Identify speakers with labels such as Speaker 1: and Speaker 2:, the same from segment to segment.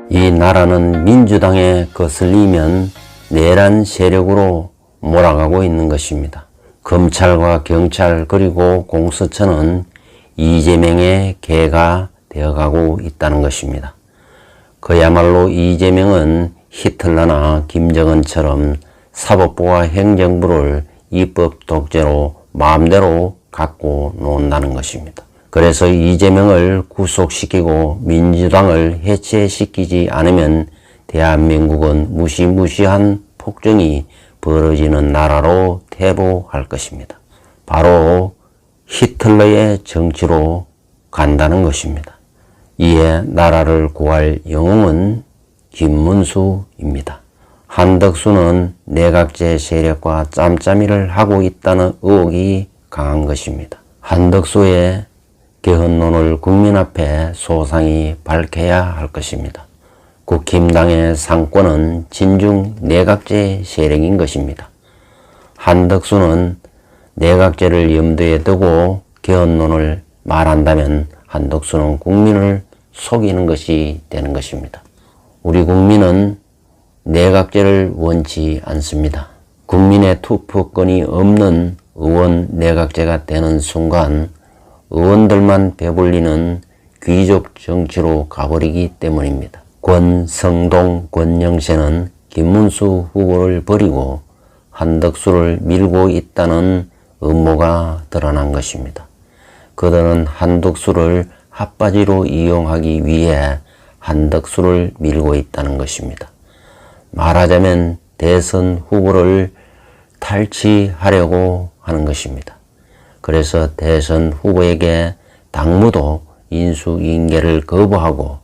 Speaker 1: 이 나라는 민주당에 거슬리면 내란 세력으로 몰아가고 있는 것입니다. 검찰과 경찰 그리고 공수처는 이재명의 개가 되어가고 있다는 것입니다. 그야말로 이재명은 히틀러나 김정은처럼 사법부와 행정부를 입법 독재로 마음대로 갖고 논다는 것입니다. 그래서 이재명을 구속시키고 민주당을 해체시키지 않으면 대한민국은 무시무시한 폭정이 벌어지는 나라로 퇴보할 것입니다. 바로 히틀러의 정치로 간다는 것입니다. 이에 나라를 구할 영웅은 김문수입니다. 한덕수는 내각제 세력과 짬짬이를 하고 있다는 의혹이 강한 것입니다. 한덕수의 개헌론을 국민 앞에 소상히 밝혀야 할 것입니다. 국힘당의 상권은 진중 내각제 세력인 것입니다. 한덕수는 내각제를 염두에 두고 개헌론을 말한다면 한덕수는 국민을 속이는 것이 되는 것입니다. 우리 국민은 내각제를 원치 않습니다. 국민의 투표권이 없는 의원 내각제가 되는 순간 의원들만 배불리는 귀족 정치로 가버리기 때문입니다. 권성동, 권영세는 김문수 후보를 버리고 한덕수를 밀고 있다는 음모가 드러난 것입니다. 그들은 한덕수를 핫바지로 이용하기 위해 한덕수를 밀고 있다는 것입니다. 말하자면 대선 후보를 탈취하려고 하는 것입니다. 그래서 대선 후보에게 당무도 인수인계를 거부하고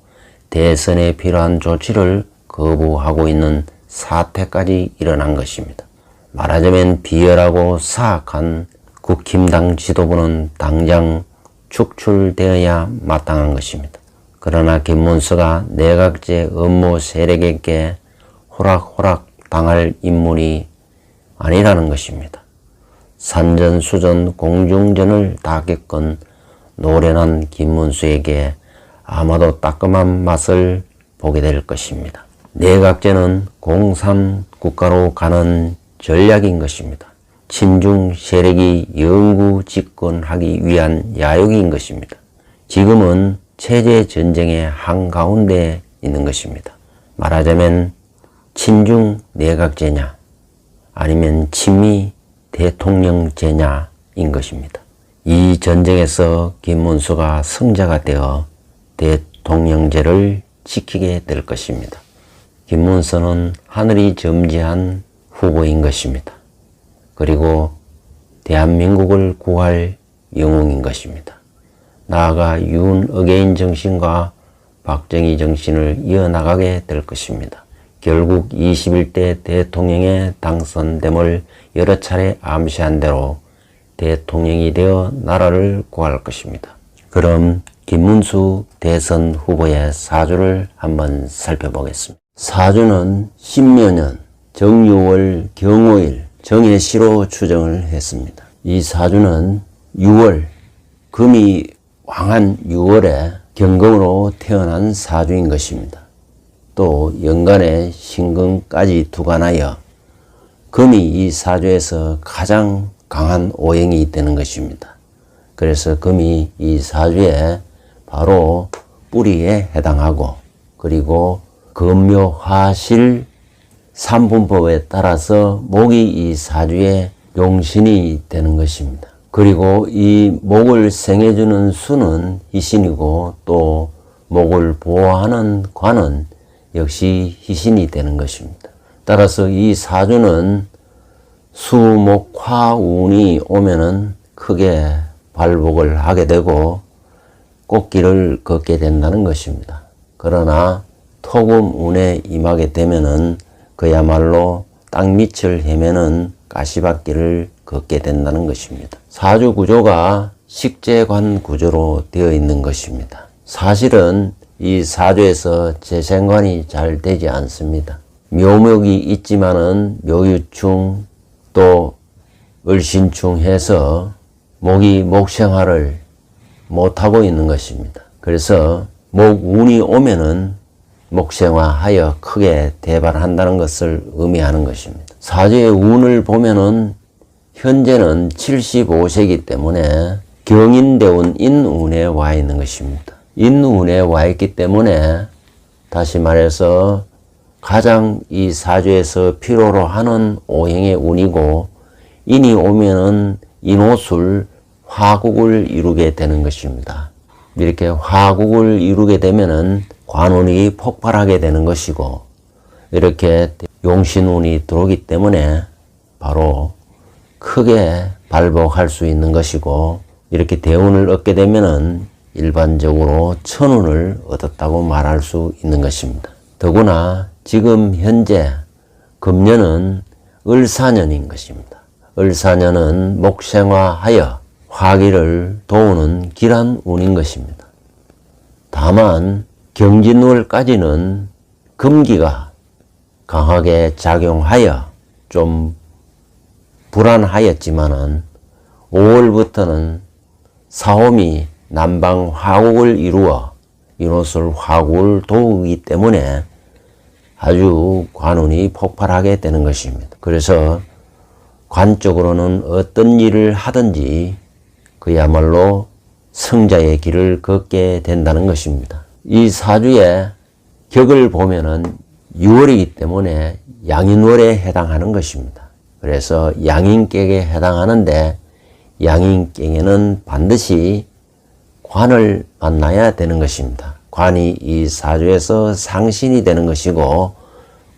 Speaker 1: 대선에 필요한 조치를 거부하고 있는 사태까지 일어난 것입니다. 말하자면 비열하고 사악한 국힘당 지도부는 당장 축출되어야 마땅한 것입니다. 그러나 김문수가 내각제 음모 세력에게 호락호락 당할 인물이 아니라는 것입니다. 산전수전 공중전을 다 겪은 노련한 김문수에게 아마도 따끔한 맛을 보게 될 것입니다. 내각제는 공산국가로 가는 전략인 것입니다. 친중 세력이 영구 집권하기 위한 야욕인 것입니다. 지금은 체제 전쟁의 한가운데 있는 것입니다. 말하자면 친중 내각제냐 아니면 친미 대통령제냐인 것입니다. 이 전쟁에서 김문수가 승자가 되어 대통령제를 지키게 될 것입니다. 김문수는 하늘이 점지한 후보인 것입니다. 그리고 대한민국을 구할 영웅인 것입니다. 나아가 윤어게인 정신과 박정희 정신을 이어나가게 될 것입니다. 결국 21대 대통령에 당선됨을 여러 차례 암시한 대로 대통령이 되어 나라를 구할 것입니다. 그럼 김문수 대선 후보의 사주를 한번 살펴보겠습니다. 사주는 신묘년 정유월 경오일 정해시로 추정을 했습니다. 이 사주는 6월 금이 왕한 6월에 경금으로 태어난 사주인 것입니다. 또 연간에 신금까지 두관하여 금이 이 사주에서 가장 강한 오행이 되는 것입니다. 그래서 금이 이 사주에 바로 뿌리에 해당하고 그리고 금묘화실 삼분법에 따라서 목이 이 사주의 용신이 되는 것입니다. 그리고 이 목을 생해주는 수는 희신이고 또 목을 보호하는 관은 역시 희신이 되는 것입니다. 따라서 이 사주는 수목화운이 오면은 크게 발복을 하게 되고 꽃길을 걷게 된다는 것입니다. 그러나 토금운에 임하게 되면은 그야말로 땅밑을 헤매는 가시밭길을 걷게 된다는 것입니다. 사주 구조가 식재관 구조로 되어 있는 것입니다. 사실은 이 사주에서 재생관이 잘 되지 않습니다. 묘목이 있지만은 묘유충 또 을신충 해서 목이 목생활을 못하고 있는 것입니다. 그래서 목운이 오면은 목생화하여 크게 대발한다는 것을 의미하는 것입니다. 사주의 운을 보면은 현재는 75세이기 때문에 경인대운 인운에 와 있는 것입니다. 인운에 와 있기 때문에 다시 말해서 가장 이 사주에서 필요로 하는 오행의 운이고, 인이 오면은 인호술 화국을 이루게 되는 것입니다. 이렇게 화국을 이루게 되면은 관운이 폭발하게 되는 것이고, 이렇게 용신운이 들어오기 때문에 바로 크게 발복할 수 있는 것이고, 이렇게 대운을 얻게 되면은 일반적으로 천운을 얻었다고 말할 수 있는 것입니다. 더구나 지금 현재 금년은 을사년인 것입니다. 을사년은 목생화하여 화기를 도우는 길한 운인 것입니다. 다만 경진월까지는 금기가 강하게 작용하여 좀 불안하였지만은 5월부터는 사홈이 남방 화국을 이루어 인호술 화국을 도우기 때문에 아주 관운이 폭발하게 되는 것입니다. 그래서 관적으로는 어떤 일을 하든지 그야말로 성자의 길을 걷게 된다는 것입니다. 이 사주의 격을 보면은 6월이기 때문에 양인월에 해당하는 것입니다. 그래서 양인격에 해당하는데, 양인격에는 반드시 관을 만나야 되는 것입니다. 관이 이 사주에서 상신이 되는 것이고,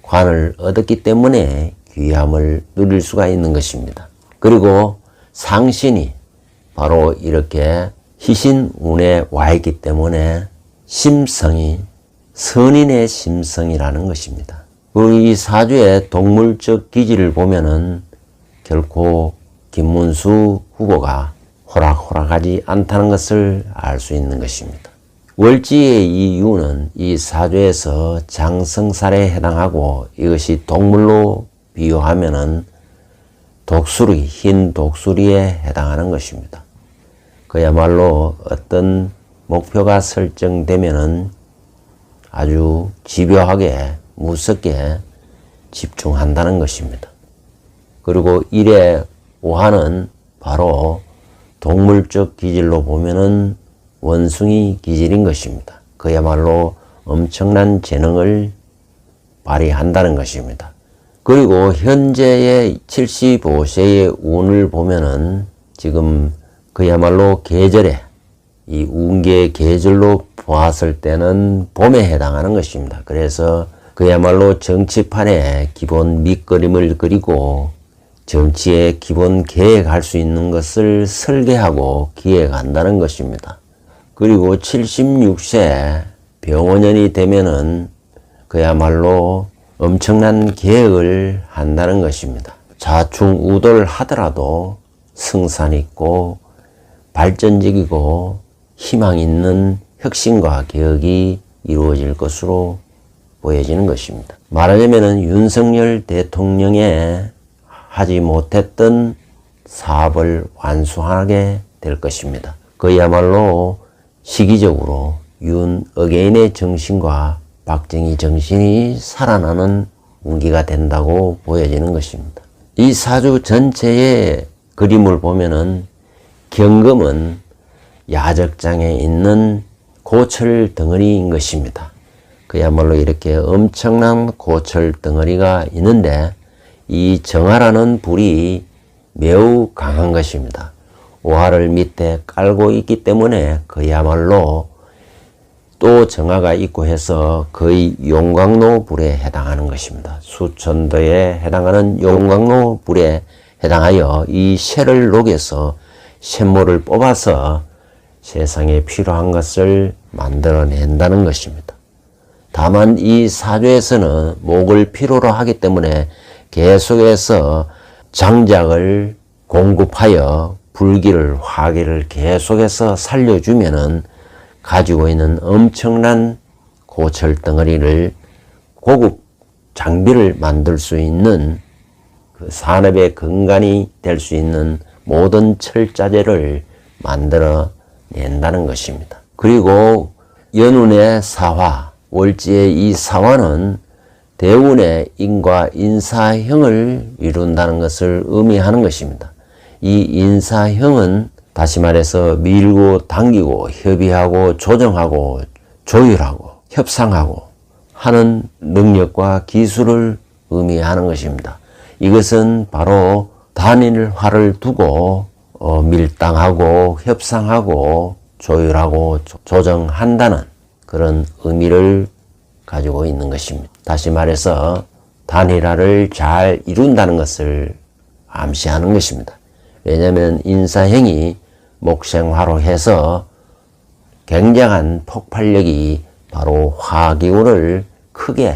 Speaker 1: 관을 얻었기 때문에 귀함을 누릴 수가 있는 것입니다. 그리고 상신이 바로 이렇게 희신운에 와 있기 때문에 심성이 선인의 심성이라는 것입니다. 이 사주의 동물적 기질을 보면은 결코 김문수 후보가 호락호락하지 않다는 것을 알 수 있는 것입니다. 월지의 이 유는 이 사주에서 장성살에 해당하고, 이것이 동물로 비유하면은 독수리, 흰 독수리에 해당하는 것입니다. 그야말로 어떤 목표가 설정되면은 아주 집요하게 무섭게 집중한다는 것입니다. 그리고 일의 오한은 바로 동물적 기질로 보면은 원숭이 기질인 것입니다. 그야말로 엄청난 재능을 발휘한다는 것입니다. 그리고 현재의 75세의 운을 보면은 지금 그야말로 계절에, 이 운계의 계절로 보았을 때는 봄에 해당하는 것입니다. 그래서 그야말로 정치판에 기본 밑그림을 그리고 정치의 기본 계획할 수 있는 것을 설계하고 기획한다는 것입니다. 그리고 76세 병원년이 되면은 그야말로 엄청난 계획을 한다는 것입니다. 좌충우돌 하더라도 승산 있고 발전적이고 희망 있는 혁신과 개혁이 이루어질 것으로 보여지는 것입니다. 말하자면 윤석열 대통령의 하지 못했던 사업을 완수하게 될 것입니다. 그야말로 시기적으로 윤 어게인의 정신과 박정희 정신이 살아나는 운기가 된다고 보여지는 것입니다. 이 사주 전체의 그림을 보면은 경금은 야적장에 있는 고철 덩어리인 것입니다. 그야말로 이렇게 엄청난 고철 덩어리가 있는데, 이 정화라는 불이 매우 강한 것입니다. 오화를 밑에 깔고 있기 때문에 그야말로 또 정화가 있고 해서 거의 용광로 불에 해당하는 것입니다. 수천도에 해당하는 용광로 불에 해당하여 이 쇠를 녹여서 쇠물을 뽑아서 세상에 필요한 것을 만들어낸다는 것입니다. 다만 이 사주에서는 목을 필요로 하기 때문에 계속해서 장작을 공급하여 불기를, 화기를 계속해서 살려주면은 가지고 있는 엄청난 고철 덩어리를, 고급 장비를 만들 수 있는 그 산업의 근간이 될 수 있는 모든 철자재를 만들어 낸다는 것입니다. 그리고 연운의 사화, 월지의 이 사화는 대운의 인과 인사형을 이룬다는 것을 의미하는 것입니다. 이 인사형은 다시 말해서 밀고 당기고 협의하고 조정하고 조율하고 협상하고 하는 능력과 기술을 의미하는 것입니다. 이것은 바로 단일화를 두고 밀당하고 협상하고 조율하고 조정한다는 그런 의미를 가지고 있는 것입니다. 다시 말해서 단일화를 잘 이룬다는 것을 암시하는 것입니다. 왜냐하면 인사형이 목생화로 해서 굉장한 폭발력이 바로 화기운을 크게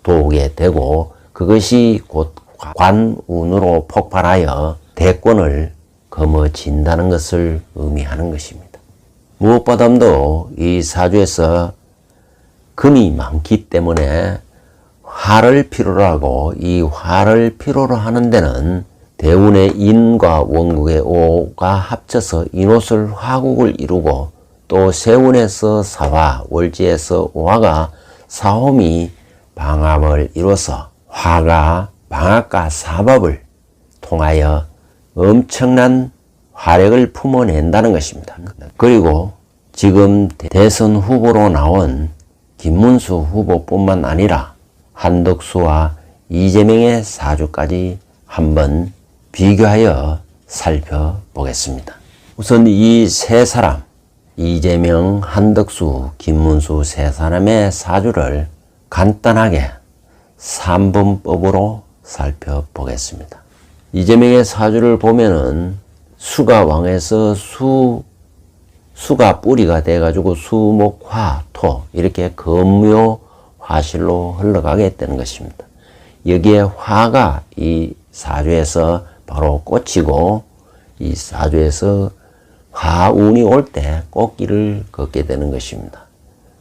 Speaker 1: 도우게 되고 그것이 곧 관운으로 폭발하여 대권을 거머쥔다는 것을 의미하는 것입니다. 무엇보다도 이 사주에서 금이 많기 때문에 화를 필요로 하고 이 화를 필요로 하는 데는 대운의 인과 원국의 오가 합쳐서 인호술 화국을 이루고 또 세운에서 사화, 월지에서 오화가 사홈이 방합을 이뤄서 화가 방합과 사법을 통하여 엄청난 화력을 품어낸다는 것입니다. 그리고 지금 대선 후보로 나온 김문수 후보뿐만 아니라 한덕수와 이재명의 사주까지 한번 비교하여 살펴보겠습니다. 우선 이 세 사람, 이재명, 한덕수, 김문수 세 사람의 사주를 간단하게 3분법으로 살펴보겠습니다. 이재명의 사주를 보면은 수가 왕에서 수가 뿌리가 돼가지고 수목화, 토 이렇게 금묘 화실로 흘러가게 되는 것입니다. 여기에 화가 이 사주에서 바로 꽂히고 이 사주에서 화운이 올 때 꽃길을 걷게 되는 것입니다.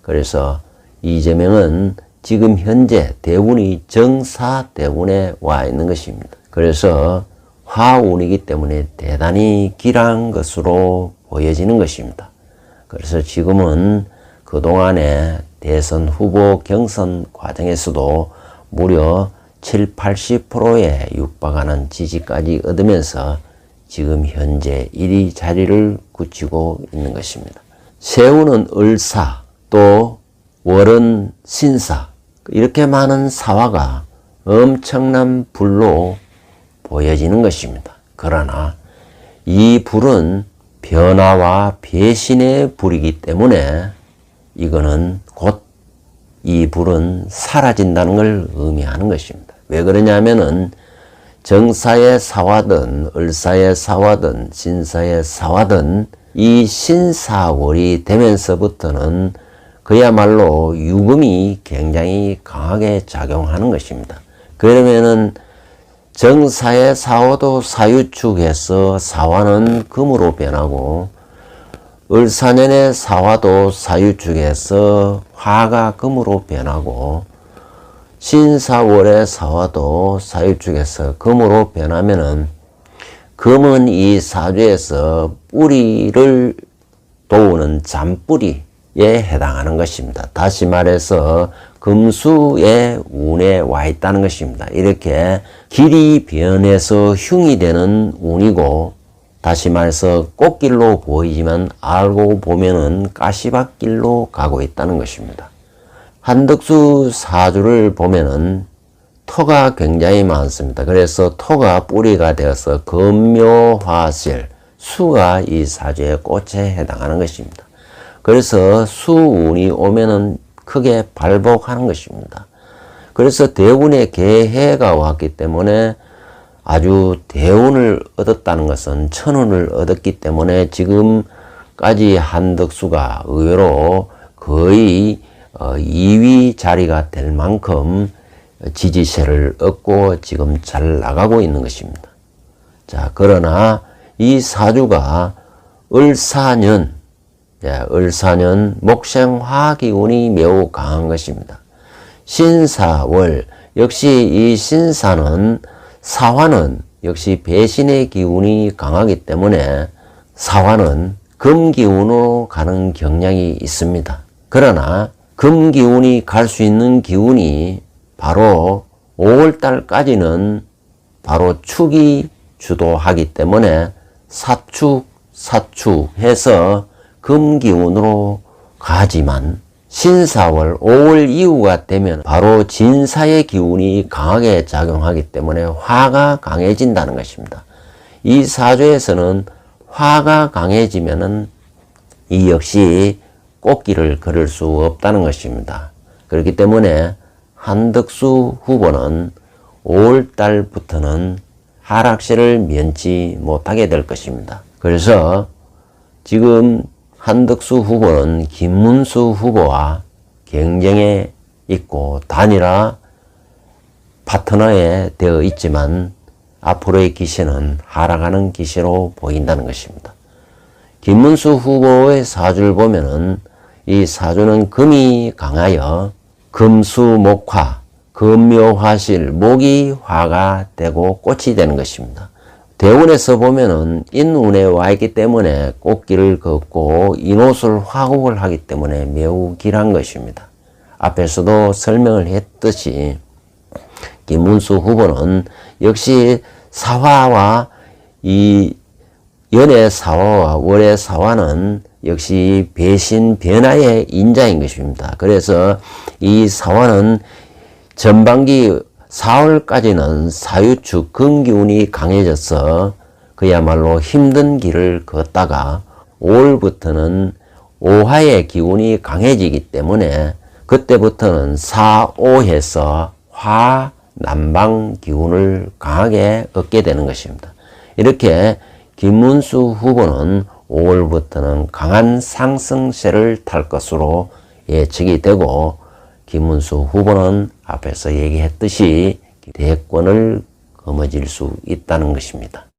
Speaker 1: 그래서 이재명은 지금 현재 대운이 정사대운에 와 있는 것입니다. 그래서 화운이기 때문에 대단히 길한 것으로 보여지는 것입니다. 그래서 지금은 그동안의 대선 후보 경선 과정에서도 무려 70~80%에 육박하는 지지까지 얻으면서 지금 현재 1위 자리를 굳히고 있는 것입니다. 세운은 을사, 또 월은 신사, 이렇게 많은 사화가 엄청난 불로 보여지는 것입니다. 그러나 이 불은 변화와 배신의 불이기 때문에 이거는 곧 이 불은 사라진다는 걸 의미하는 것입니다. 왜 그러냐면은 정사의 사화든 을사의 사화든 신사의 사화든 이 신사월이 되면서부터는 그야말로 유금이 굉장히 강하게 작용하는 것입니다. 그러면은 정사의 사화도 사유축에서 사화는 금으로 변하고 을사년의 사화도 사유축에서 화가 금으로 변하고 신사월의 사화도 사유축에서 금으로 변하면은 금은 이 사주에서 뿌리를 도우는 잔뿌리에 해당하는 것입니다. 다시 말해서 금수의 운에 와 있다는 것입니다. 이렇게 길이 변해서 흉이 되는 운이고 다시 말해서 꽃길로 보이지만 알고 보면은 가시밭길로 가고 있다는 것입니다. 한덕수 사주를 보면은 토가 굉장히 많습니다. 그래서 토가 뿌리가 되어서 금묘화실, 수가 이 사주의 꽃에 해당하는 것입니다. 그래서 수운이 오면은 크게 발복하는 것입니다. 그래서 대운의 개해가 왔기 때문에 아주 대운을 얻었다는 것은 천운을 얻었기 때문에 지금까지 한덕수가 의외로 거의 2위 자리가 될 만큼 지지세를 얻고 지금 잘 나가고 있는 것입니다. 자, 그러나 이 사주가 을사년, 을사년 목생화기운이 매우 강한 것입니다. 신사월, 역시 이 신사는 사화는 역시 배신의 기운이 강하기 때문에 사화는 금기운으로 가는 경향이 있습니다. 그러나 금 기운이 갈 수 있는 기운이 바로 5월달까지는 바로 축이 주도하기 때문에 사축 해서 금 기운으로 가지만 신사월 5월 이후가 되면 바로 진사의 기운이 강하게 작용하기 때문에 화가 강해진다는 것입니다. 이 사주에서는 화가 강해지면은 이 역시 꽃길을 걸을 수 없다는 것입니다. 그렇기 때문에 한덕수 후보는 5월달부터는 하락세를 면치 못하게 될 것입니다. 그래서 지금 한덕수 후보는 김문수 후보와 경쟁에 있고 단일화 파트너에 되어 있지만 앞으로의 기세는 하락하는 기세로 보인다는 것입니다. 김문수 후보의 사주를 보면은 이 사주는 금이 강하여 금수목화, 금묘화실, 목이 화가 되고 꽃이 되는 것입니다. 대운에서 보면은 인운에 와 있기 때문에 꽃길을 걷고 인옷을 화국을 하기 때문에 매우 길한 것입니다. 앞에서도 설명을 했듯이 김문수 후보는 역시 사화와 이 연의 사화와 월의 사화는 역시 배신 변화의 인자인 것입니다. 그래서 이 사화는 전반기 4월까지는 사유축 금기운이 강해져서 그야말로 힘든 길을 걷다가 5월부터는 오화의 기운이 강해지기 때문에 그때부터는 사오해서 화, 남방 기운을 강하게 얻게 되는 것입니다. 이렇게 김문수 후보는 5월부터는 강한 상승세를 탈 것으로 예측이 되고 김문수 후보는 앞에서 얘기했듯이 대권을 거머쥘 수 있다는 것입니다.